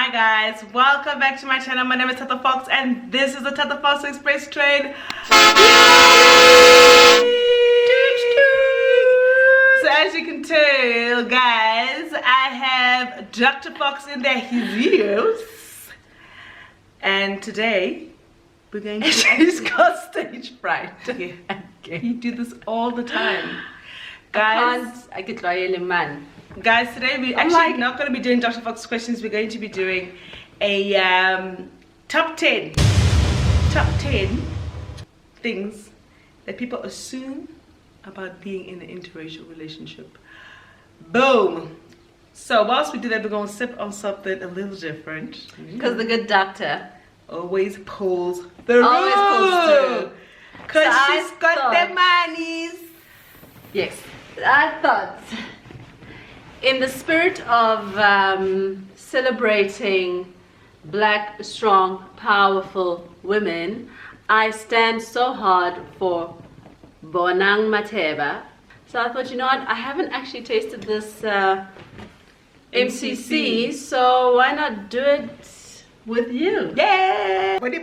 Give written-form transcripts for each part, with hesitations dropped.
Hi guys, welcome back to my channel. My name is Tata Fox and this is the Tata Fox Express train. So as you can tell guys, I have Dr. Fox in there, his ears. And today we're going to She's got stage fright. yeah. You do this all the time. Guys, I get loyal man. Guys, today we're actually not going to be doing Dr. Fox questions. We're going to be doing a top 10 things that people assume about being in an interracial relationship. Boom. So whilst we do that, we're going to sip on something a little different. Because the good doctor Always pulls through. Because So she's got the monies. Yes, I thought, in the spirit of celebrating black, strong, powerful women, I stand so hard for Bonang Mateba. So I thought, you know what, I haven't actually tasted this MCC, so why not do it with you? Yeah! Buddy.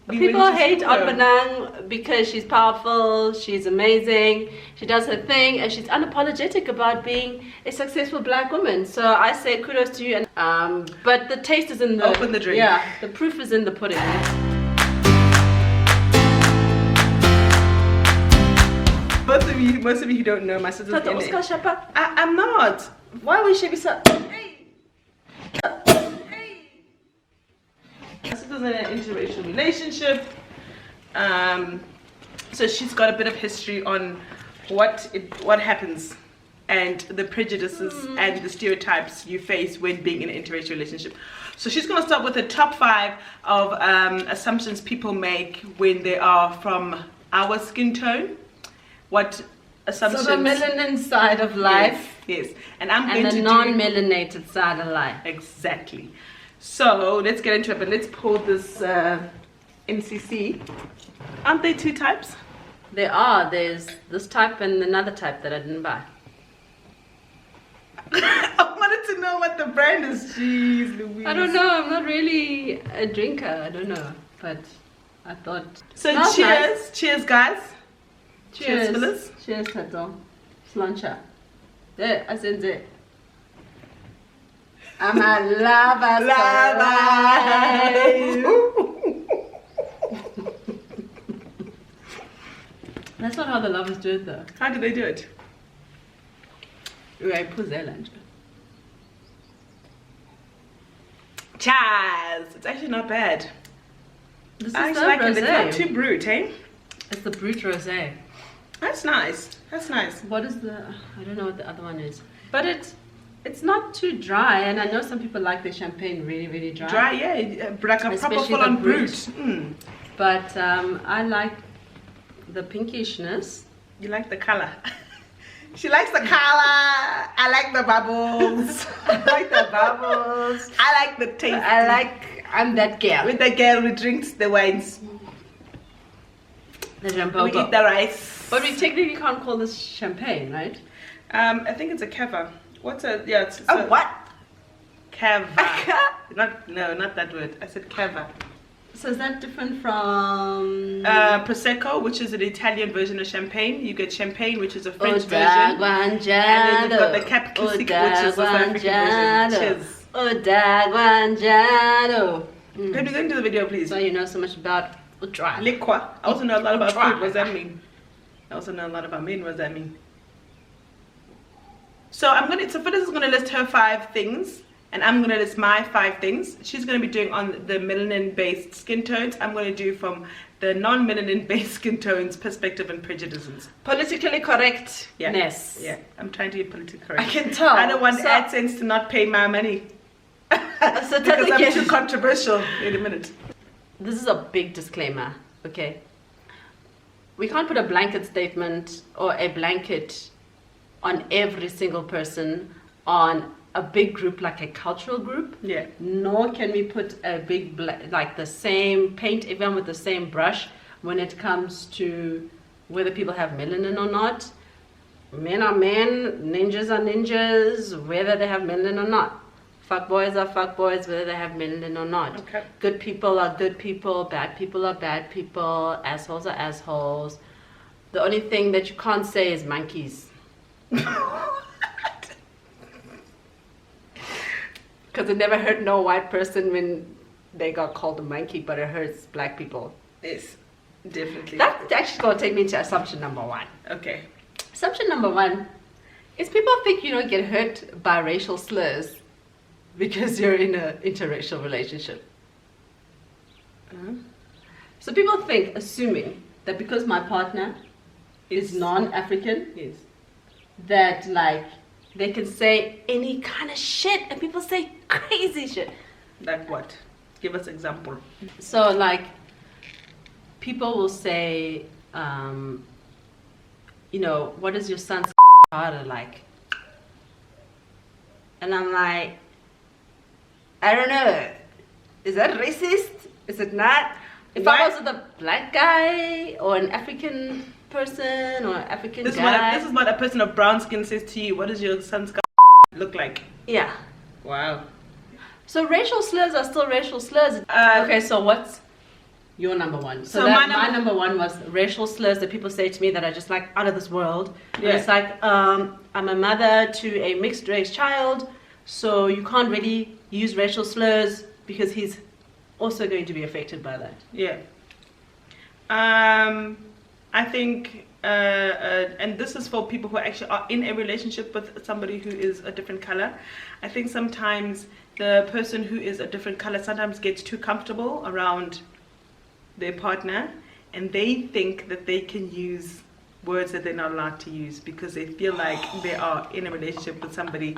People hate on Bonang because she's powerful, she's amazing, she does her thing, and she's unapologetic about being a successful black woman. So I say kudos to you. And, but the taste is in the... Open the drink. Yeah, the proof is in the pudding. Most of you who don't know, my sister's Tata, in it. Oscar Shapa. I'm not. Why would she be so... My sister's in an interracial relationship. So she's got a bit of history on what happens and the prejudices and the stereotypes you face when being in an interracial relationship. So she's going to start with the top 5 of assumptions people make when they are from our skin tone. What assumptions? So the melanin side of life. Yes. And I'm going and to the non-melanated side of life. Exactly. So let's get into it, but let's pour this MCC. Aren't there 2 types? There are. There's this type and another type that I didn't buy. I wanted to know what the brand is. Jeez Louise. I don't know. I'm not really a drinker. I don't know. But I thought... So Smells cheers. nice. Cheers, guys. Cheers. Phyllis. Cheers, Tato. Slancha. There, I said there. I'm a lover. That's not how the lovers do it though. How do they do it? Right, put their lunch. Cheers. It's actually not bad. This is I the actually like rosé. it. It's not too brute, eh? It's the brute rosé. That's nice. That's nice. What is the... I don't know what the other one is. But it's not too dry, and I know some people like their champagne really, really dry. Dry, yeah. Like a proper Especially full-on the brute. brute. But I like the pinkishness. You like the color. She likes the color. I like the bubbles. I like the bubbles. I like the taste. I'm that girl. With the girl who drinks the wines. The jumbo. We eat the rice. But we technically can't call this champagne, right? I think it's a cava. What's a it's A what? Cava. Not that word. I said cava. So is that different from Prosecco, which is an Italian version of champagne. You get champagne, which is a French version. And then you've got the Cap Classic, which is the South African version. Cheers. Can we go into the video, please? So you know so much about Utra. Liquor. I also know a lot about food. What does that mean? I also know a lot about men. What does that mean? So Phyllis is gonna list her 5 things, and I'm gonna list my 5 things. She's gonna be doing on the melanin-based skin tones. I'm gonna do from the non-melanin-based skin tones perspective and prejudices. Politically correctness. Yeah, I'm trying to be politically correct. I can tell. I don't want AdSense to not pay my money because I'm too controversial. Wait a minute. This is a big disclaimer, okay? We can't put a blanket statement or a blanket on every single person on a big group like a cultural group. Yeah. Nor can we put a big like the same paint everyone with the same brush when it comes to whether people have melanin or not. Men are men, ninjas are ninjas, whether they have melanin or not. Fuckboys are fuckboys, whether they have melanin or not. Okay. Good people are good people, bad people are bad people, assholes are assholes. The only thing that you can't say is monkeys. Because it never hurt no white person when they got called a monkey, but it hurts black people. Yes, definitely. That's actually going to take me to assumption number one. Okay. Assumption number one is people think you don't get hurt by racial slurs because you're in an interracial relationship. So people think, assuming that because my partner is non-African, Yes. that like they can say any kind of shit, and people say crazy shit. Like what? Give us example. So like people will say, you know, what is your son's father like? And I'm like, I don't know. Is that racist? Is it not? If I was with a black guy or an African person or African guy. This is what a person of brown skin says to you. What does your son's look like? Yeah. Wow. So racial slurs are still racial slurs. Okay, so what's your number one? So my number one was racial slurs that people say to me that are just like out of this world. Yeah. It's like, I'm a mother to a mixed race child, so you can't really use racial slurs because he's also going to be affected by that. Yeah. I think, and this is for people who actually are in a relationship with somebody who is a different color. I think sometimes the person who is a different color sometimes gets too comfortable around their partner, and they think that they can use words that they're not allowed to use because they feel like they are in a relationship with somebody.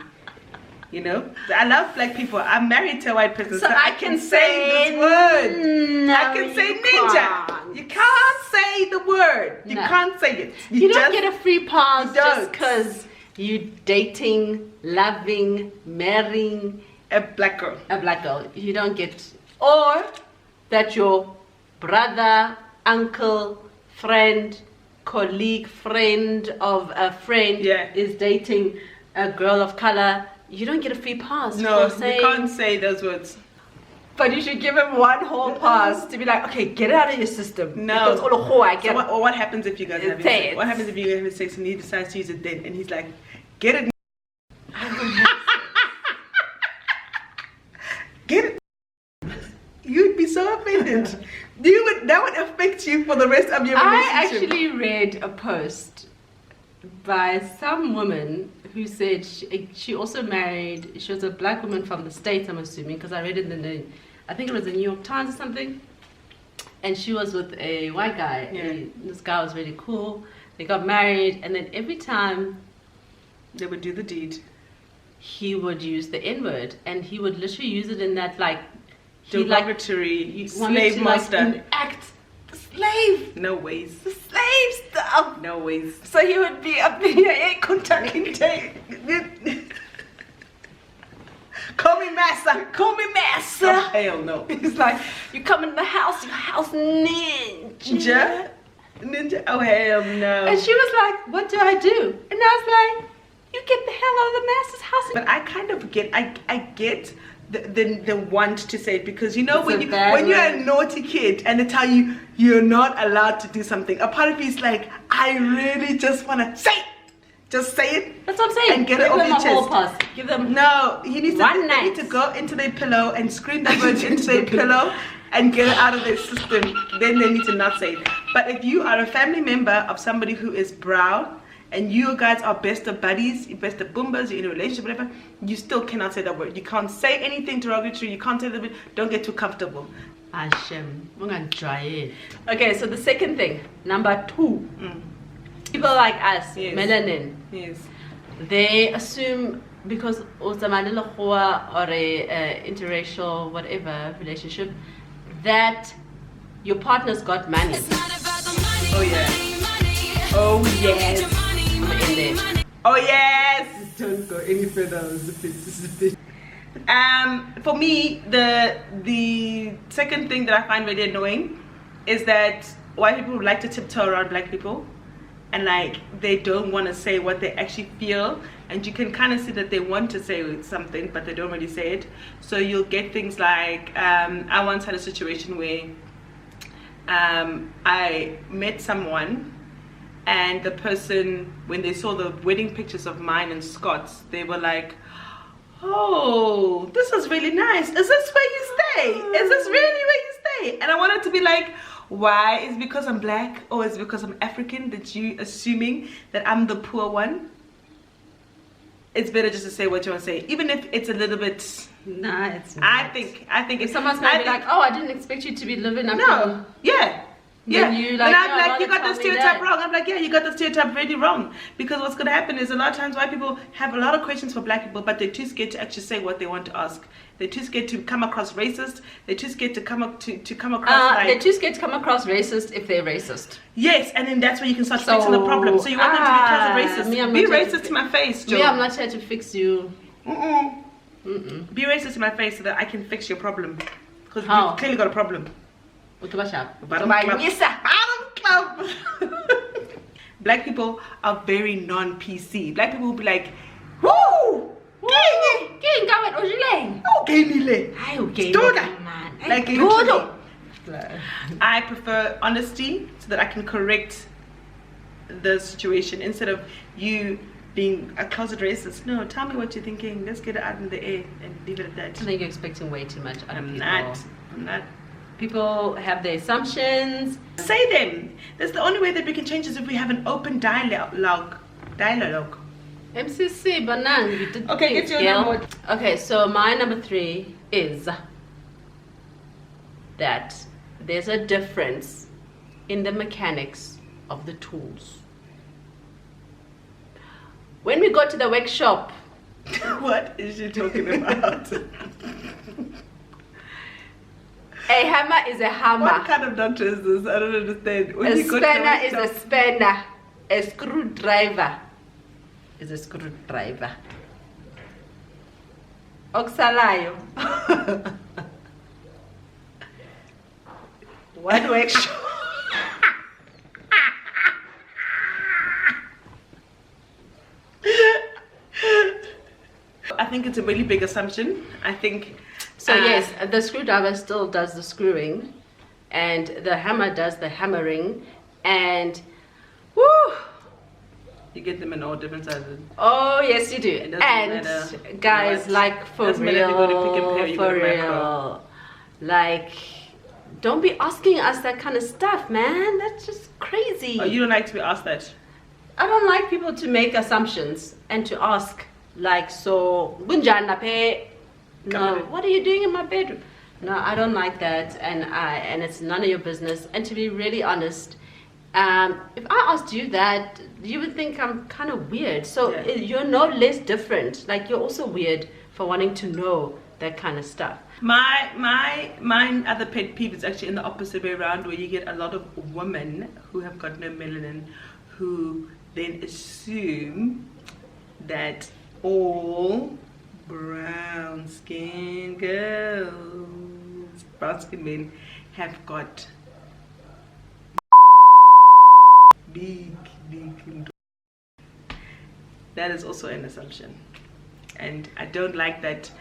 You know, I love black people. I'm married to a white person, so I can say this word. No, I can say ninja. Can't. You can't say the word. You can't say it. You don't get a free pass just don't. because you're dating, loving, marrying a black girl. A black girl. You don't get, or that your brother, uncle, friend, colleague, friend of a friend is dating a girl of color. You don't get a free pass. No, for saying, you can't say those words. But you should give him one whole pass to be like, okay, get it out of your system. No. Because I get so what happens if you guys have sex? What happens if you have sex and he decides to use it then, and he's like, get it. Get it. You'd be so offended. That would affect you for the rest of your relationship. I actually read a post by some woman who said she also married, she was a black woman from the States, I'm assuming, because I read it in the, I think it was the New York Times or something, and she was with a white guy, and this guy was really cool. They got married, and then every time they would do the deed, he would use the N-word, and he would literally use it in that like derogatory slave master. Like, act the slave. No ways. The slave stuff. No ways. So he would be up in your ear, call me master. Call me master. Oh, hell no. He's like, you come in the house, your house ninja. Ninja? Oh, hell no. And she was like, what do I do? And I was like, you get the hell out of the master's house. But I kind of get, I get the want to say it, because you know when you're a naughty kid and they tell you you're not allowed to do something, a part of you is like, I really just want to say it. Just say it. That's what I'm saying. And get it off your chest. Pass. Give them he needs they need to go into their pillow and scream that word into their pillow and get it out of their system. Then they need to not say it. But if you are a family member of somebody who is brown, and you guys are best of buddies, best of boombas, you're in a relationship, whatever, you still cannot say that word. You can't say anything derogatory, you can't say that word, don't get too comfortable. Hashem, we're gonna try it. Okay, so the second thing, number 2. People like us, melanin, they assume because Uzamanila or a interracial whatever relationship, that your partner's got money. Oh yeah. Oh yes. Oh yes! Don't go any further. For me, the second thing that I find really annoying is that white people like to tiptoe around black people, and like they don't want to say what they actually feel, and you can kind of see that they want to say something but they don't really say it. So you'll get things like I once had a situation where I met someone, and the person, when they saw the wedding pictures of mine and Scott's, they were like, oh, this is really nice. Is this where you stay? Is this really where you stay? And I wanted to be like, why? Is it because I'm black, or is it because I'm African that you assuming that I'm the poor one? It's better just to say what you want to say, even if it's a little bit. Nah, it's not. I think if someone's gonna be like, oh, I didn't expect you to be living up. No, yeah. Yeah, you like, I'm no, like, you got the stereotype wrong. I'm like, yeah, you got the stereotype really wrong. Because what's gonna happen is a lot of times white people have a lot of questions for black people, but they're too scared to actually say what they want to ask. They're too scared to come across racist. They're too scared to come across like, they're too scared to come across racist if they're racist. Yes, and then that's where you can start fixing the problem. So you want them to be closet racist. Be racist to my face, Joe. Me, I'm not here to fix you. Be racist to my face so that I can fix your problem. Because you've clearly got a problem. Club. Black people are very non-PC. Black people will be like, woo! Like literally. I prefer honesty so that I can correct the situation instead of you being a closet racist. No, tell me what you're thinking. Let's get it out in the air and leave it at that. I think you're expecting way too much out of people. I'm not. People have their assumptions. Say them. That's the only way that we can change is if we have an open dialogue. MCC, Bonang, you did. Okay, get your number. Okay, so my number 3 is that there's a difference in the mechanics of the tools. When we go to the workshop, what is she talking about? A hammer is a hammer. What kind of doctor is this? I don't understand. When a spanner is a spanner. A screwdriver is a screwdriver. Oxalayo. What workshop? I think it's a really big assumption. I think so. Yes, the screwdriver still does the screwing, and the hammer does the hammering, and woo, you get them in all different sizes. Oh yes, you do. And guys, like for real, like, don't be asking us that kind of stuff, man. That's just crazy. Oh, you don't like to be asked that? I don't like people to make assumptions and to ask, like, so no, what are you doing in my bedroom? No, I don't like that, and it's none of your business. And to be really honest, if I asked you that, you would think I'm kind of weird. So you're no less different. Like, you're also weird for wanting to know that kind of stuff. My other pet peeve is actually in the opposite way around, where you get a lot of women who have got no melanin who then assume that all brown skin girls, brown skin men have got big. That is also an assumption, and I don't like that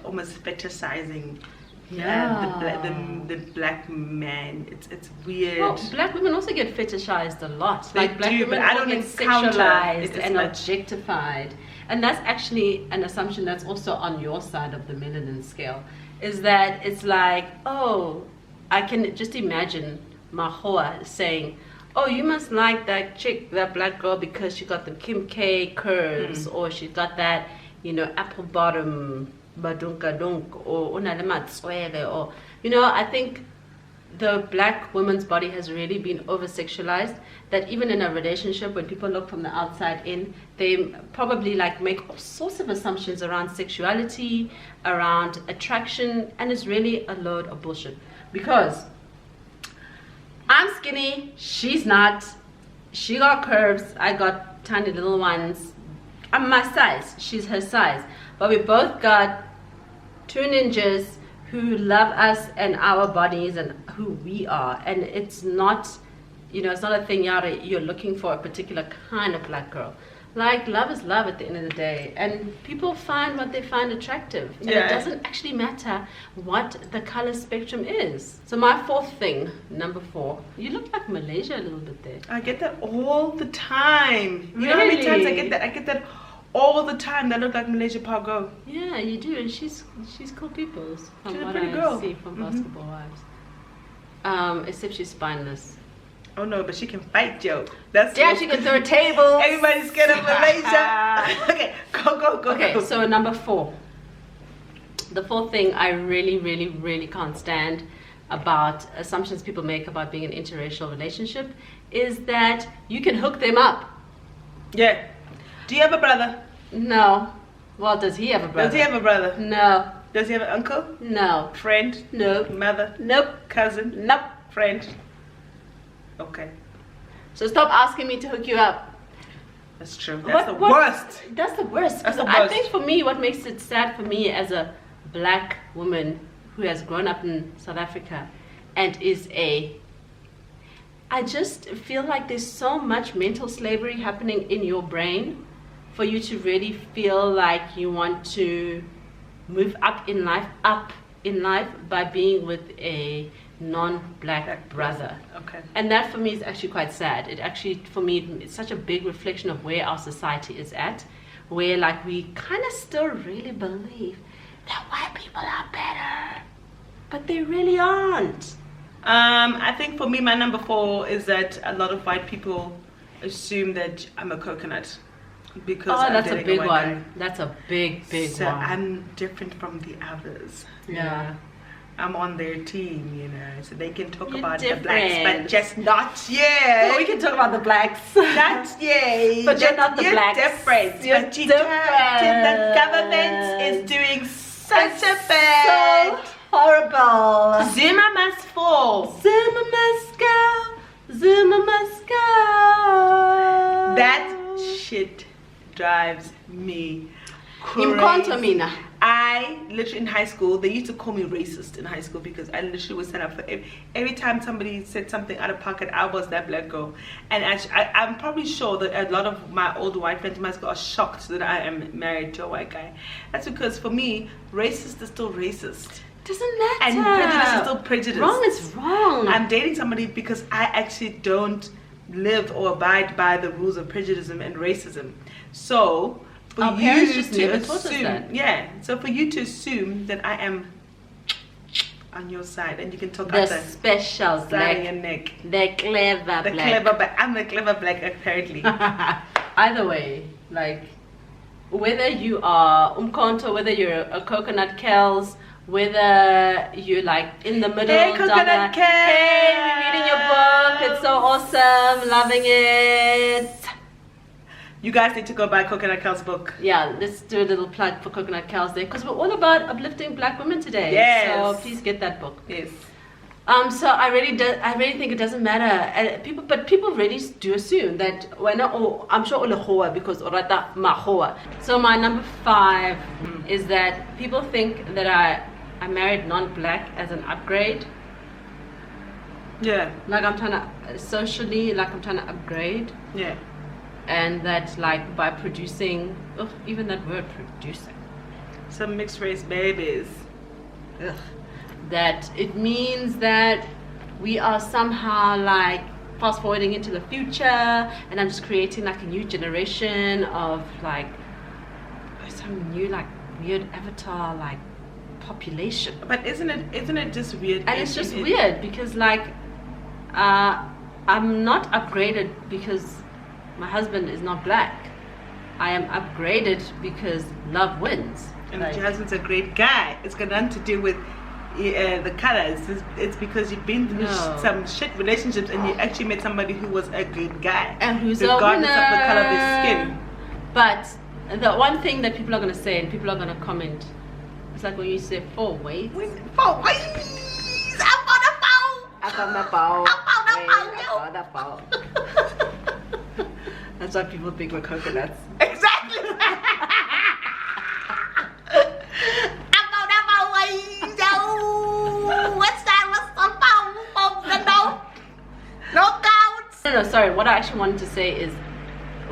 almost fetishizing the black man. It's weird. Well, black women also get fetishized a lot. They like, black do, women but I don't get sexualized and objectified, and that's actually an assumption that's also on your side of the melanin scale. Is that it's like, oh, I can just imagine Mahoa saying, oh, you must like that chick, that black girl, because she got the Kim K curves, or she got that, apple bottom badunkadunk, or unalematswele, or, I think the black woman's body has really been over sexualized, that even in a relationship, when people look from the outside in, they probably like make all sorts of assumptions around sexuality, around attraction, and it's really a load of bullshit. Because I'm skinny, she's not. She got curves, I got tiny little ones. I'm my size, she's her size. But we both got 2 ninjas who love us and our bodies and who we are. And it's not you know, it's not a thing you're looking for a particular kind of black girl. Like, love is love at the end of the day, and people find what they find attractive, and it doesn't actually matter what the color spectrum is. So my fourth thing, number 4, you look like Malaysia a little bit there. I get that all the time. You Really? know how many times I get that? I get that all the time. That look like Malaysia Pargo. Yeah, you do, and she's cool people. From She's a what pretty I girl. see from Basketball Wives. Except she's spineless. Oh no, but she can fight, Joe. That's Yeah, she can throw a table. Everybody's scared of Malaysia. Okay, go. Okay, so number 4. The 4th thing I really can't stand about assumptions people make about being in an interracial relationship is that you can hook them up. Yeah. Do you have a brother? No. Well, does he have a brother? Does he have a brother? No. Does he have an uncle? No. Friend? Nope. Mother? Nope. Cousin? Nope. Friend? Okay. So stop asking me to hook you up. That's true. That's the worst. That's the worst. That's the I worst. think for me, what makes it sad for me as a black woman who has grown up in South Africa and is I just feel like there's so much mental slavery happening in your brain for you to really feel like you want to move up in life by being with a non-black brother. Okay. And that for me is actually quite sad. It actually, for me, it's such a big reflection of where our society is at, where like we kind of still really believe that white people are better, but they really aren't. I think for me, my number 4 is that a lot of white people assume that I'm a coconut because I'm that's a dating big white one. guy. That's a big So one. I'm different from the others. Yeah. I'm on their team, you know, so they can talk You're about different. the blacks, but just not yet. We can talk about the blacks. Not yet. But you're not the you're blacks. different. You're But different. The government is doing such a bad. So horrible. Zuma must fall. Zuma must go. Zuma must go. That shit drives me crazy. Imkonto mina. I literally in high school, they used to call me racist in high school because I literally was set up for every time somebody said something out of pocket, I was that black girl. And I'm probably sure that a lot of my older white friends in my school are shocked that I am married to a white guy. That's because for me, racist is still racist. Doesn't matter. And prejudice is still prejudice. Wrong is wrong. I'm dating somebody because I actually don't live or abide by the rules of prejudice and racism. So for Our you parents just to never taught us assume, that. yeah. So for you to assume that I am on your side and you can talk The out the special side of black. your neck. The clever The black. clever black. I'm the clever black apparently. Either way, like whether you are umkonto, whether you're a coconut kels, whether you're like in the middle, Hey, coconut Donna, hey, we're reading your book, it's so awesome, loving it. You guys need to go buy Coconut Cow's book. Yeah, let's do a little plug for Coconut Cows there because we're all about uplifting black women today. Yes. So please get that book. Yes. So I really think it doesn't matter. People really do assume that I'm sure olahoa because orata mahoa. So my number 5 is that people think that I married non-black as an upgrade. Yeah. Like I'm trying to socially, like I'm trying to upgrade. Yeah. And that like by producing, even that word producing, Some mixed race babies. that it means that we are somehow like fast forwarding into the future, and I'm just creating like a new generation of like some new like weird avatar like population. But isn't it just weird? And it's just weird because like I'm not upgraded because my husband is not black. I am upgraded because love wins. And Like, your husband's a great guy. It's got nothing to do with the colors. It's because you've been through some shit relationships and you actually met somebody who was a good guy. and who's a regardless winner. of the color of his skin. But the one thing that people are going to say and people are going to comment, it's like when you say 4 ways. Oh, please! I'm on the phone! I'm on the phone! That's why people think we're coconuts. Exactly! I'm on the phone! What's that? What's the phone? No count! No, sorry. What I actually wanted to say is,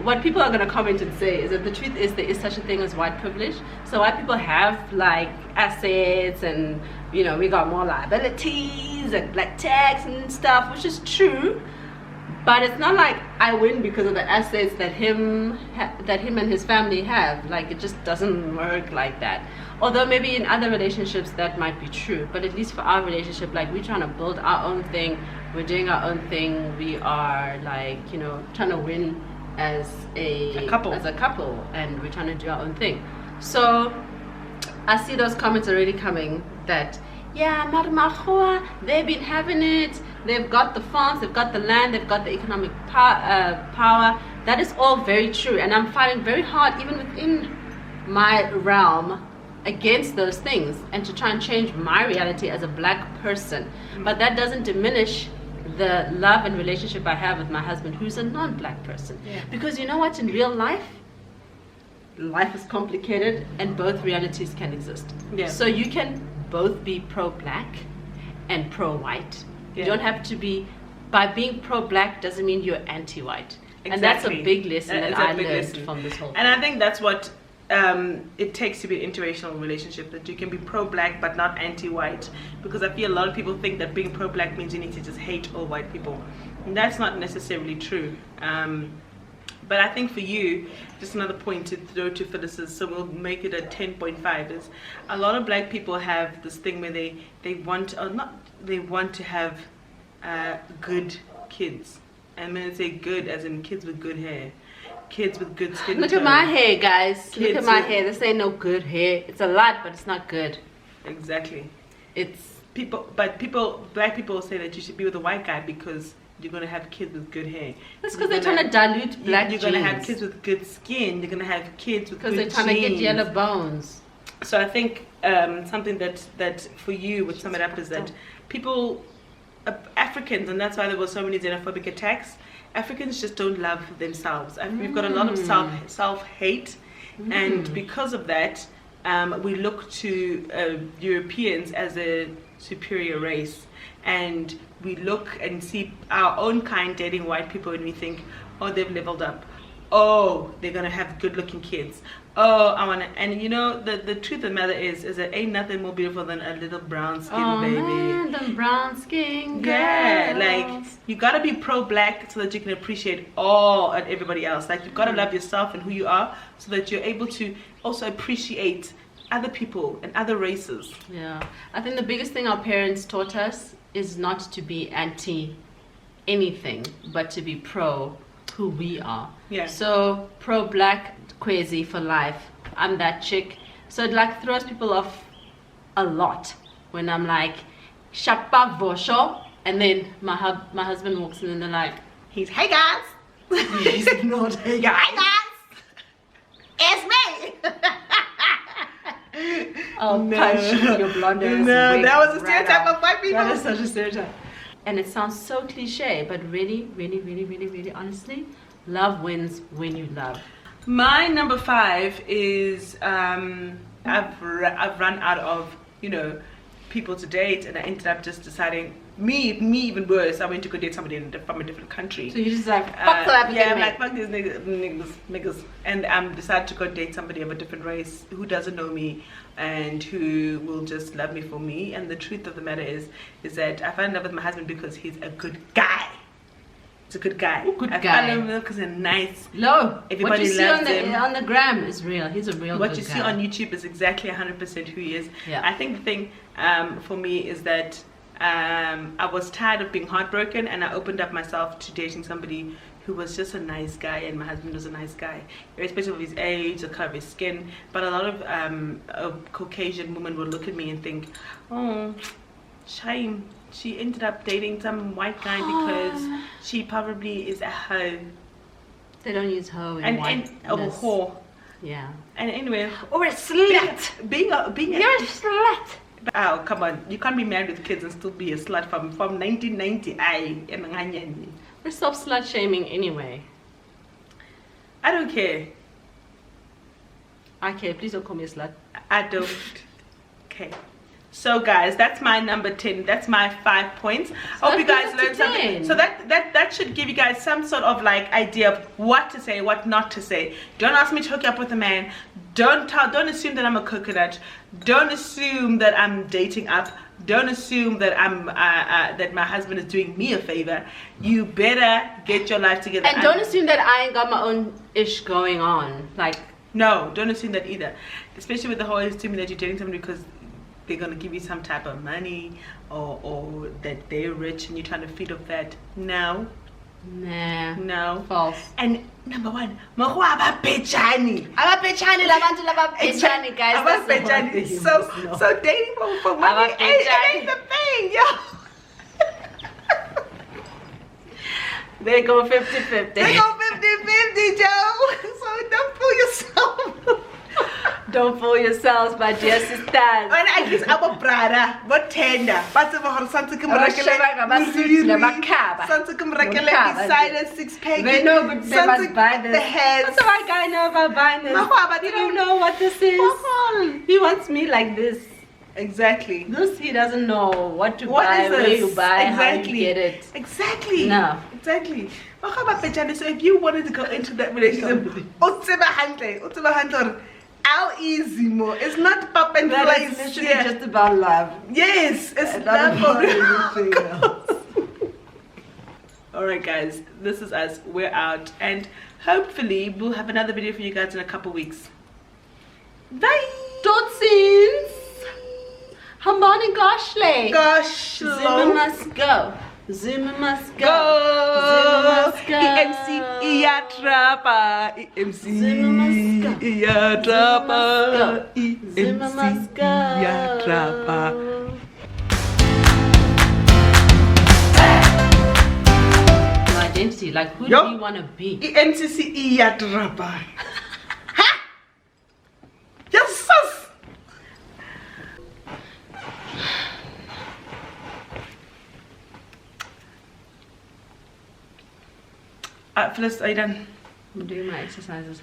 what people are going to comment and say is that the truth is there is such a thing as white privilege. So white people have like assets and, you know, we got more liabilities and black tax and stuff, which is true. But it's not like I win because of the assets that him and his family have. Like, it just doesn't work like that. Although maybe in other relationships that might be true. But at least for our relationship, like, we're trying to build our own thing. We're doing our own thing. We are like, you know, trying to win as a couple, and we're trying to do our own thing. So I see those comments already coming that, yeah, Marmahua, they've been having it, they've got the farms, they've got the land, they've got the economic power. That is all very true, and I'm fighting very hard even within my realm against those things and to try and change my reality as a black person. But that doesn't diminish the love and relationship I have with my husband, who's a non-black person. Yeah. Because you know what, in real life is complicated and both realities can exist. Yeah. So you can both be pro-black and pro-white. Yeah. You don't have to be, by being pro-black doesn't mean you're anti-white. Exactly. And that's a big lesson that I learned from this whole thing. And I think that's what it takes to be an interracial relationship, that you can be pro-black but not anti-white, because I feel a lot of people think that being pro-black means you need to just hate all white people, and that's not necessarily true. But I think for you, just another point to throw to Phyllis's, so we'll make it a 10.5, is a lot of black people have this thing where they want to have good kids, and when I say good, as in kids with good hair, kids with good skin Look tone. at my hair, guys. Kids, look at my hair. This ain't no good hair. It's a lot, but it's not good. Exactly. It's black people say that you should be with a white guy because you're gonna have kids with good hair. That's because they're trying to dilute black You're gonna have kids with good skin. You're gonna have kids with good genes. Because they're trying to get yellow bones. So I think something that for you would sum it up is that people, Africans, and that's why there were so many xenophobic attacks. Africans just don't love themselves. We've got a lot of self-hate, and because of that, we look to Europeans as a superior race, and we look and see our own kind dating white people, and we think, oh, they've leveled up. Oh, they're gonna have good-looking kids. Oh, I wanna, and you know, the truth of the matter is that ain't nothing more beautiful than a little brown skin baby. Man, the brown skin girl. Yeah, like you gotta be pro-black so that you can appreciate all and everybody else. Like you gotta love yourself and who you are so that you're able to also appreciate other people and other races. Yeah, I think the biggest thing our parents taught us is not to be anti anything, but to be pro who we are. Yeah. So pro-black, crazy for life. I'm that chick. So it like throws people off a lot when I'm like, Shapa Vosho, and then my husband walks in and they're like, he's, hey guys. He's not, hey guys. It's me. I'll punch your blonde ass. No, that was a stereotype of white people. That is such a stereotype. And it sounds so cliche, but really, really, really, really, really, honestly, love wins when you love. My number 5 is I've run out of, you know, people to date, and I ended up just deciding me even worse. I went to go date somebody from a different country. So you just like fuck that? Yeah, I'm like fuck these niggas, and decided to go date somebody of a different race who doesn't know me and who will just love me for me. And the truth of the matter is that I fell in love with my husband because he's a good guy. He's a good guy. I fell in love because he's nice. No, everybody what you see loves him. on the gram is real. He's a real what good you guy. see on YouTube is exactly 100% who he is. Yeah. I think the thing for me is that I was tired of being heartbroken, and I opened up myself to dating somebody who was just a nice guy, and my husband was a nice guy, irrespective of his age, the color of his skin. But a lot of Caucasian women will look at me and think, oh, shame, she ended up dating some white guy because she probably is a hoe. They don't use hoe in and a whore. Yeah. And anyway, or a slut. Being You're a slut. Oh, come on. You can't be married with kids and still be a slut from 1990. Let's stop slut shaming anyway. I don't care. I care. Please don't call me a slut. I don't care. So guys, that's my number 10. That's my 5 points. I hope you guys learned something. So that should give you guys some sort of like idea of what to say, what not to say. Don't ask me to hook you up with a man. Don't assume that I'm a coconut. Don't assume that I'm dating up. Don't assume that that my husband is doing me a favor. You better get your life together. And don't assume that I ain't got my own ish going on. Like, no, don't assume that either. Especially with the whole assuming that you're dating somebody because they're gonna give you some type of money or that they're rich and you're trying to feed off that. No. Nah. No. False. And number one, abapechani, guys. So dating for money ain't the thing, yo. They go 50-50. They go 50-50, Joe. So don't fool yourself. Don't fool yourselves, my dear sisters. When I guess our brother, what tender, but the whole Santa Santa 6 pack. They know, but they must buy this. The heads. What's the white guy know about buying this? You don't know what this is. He wants me like this. Exactly. This he doesn't know what to buy, where you buy, how you get it. Exactly. No. Exactly. So if you wanted to go into that relationship, how easy more? It's not pop and that place. It's literally just about love. Yes, it's love for anything else. Alright guys, this is us. We're out, and hopefully we'll have another video for you guys in a couple weeks. Bye. Totsiens. Hambani Goshle. Gosh, Zuma must go. Zuma must go. Go. Zuma must go. EMC Iatrapa. EMC Zuma must go. Iatrapa. Zuma must go. Iatrapa. Identity, like who do you want to be? EMCC Iatrapa. Ha! Yes. Phyllis, are you done? I'm doing my exercises.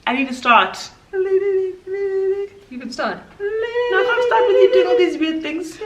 I need to start. You can start. No, I can't start with you doing all these weird things.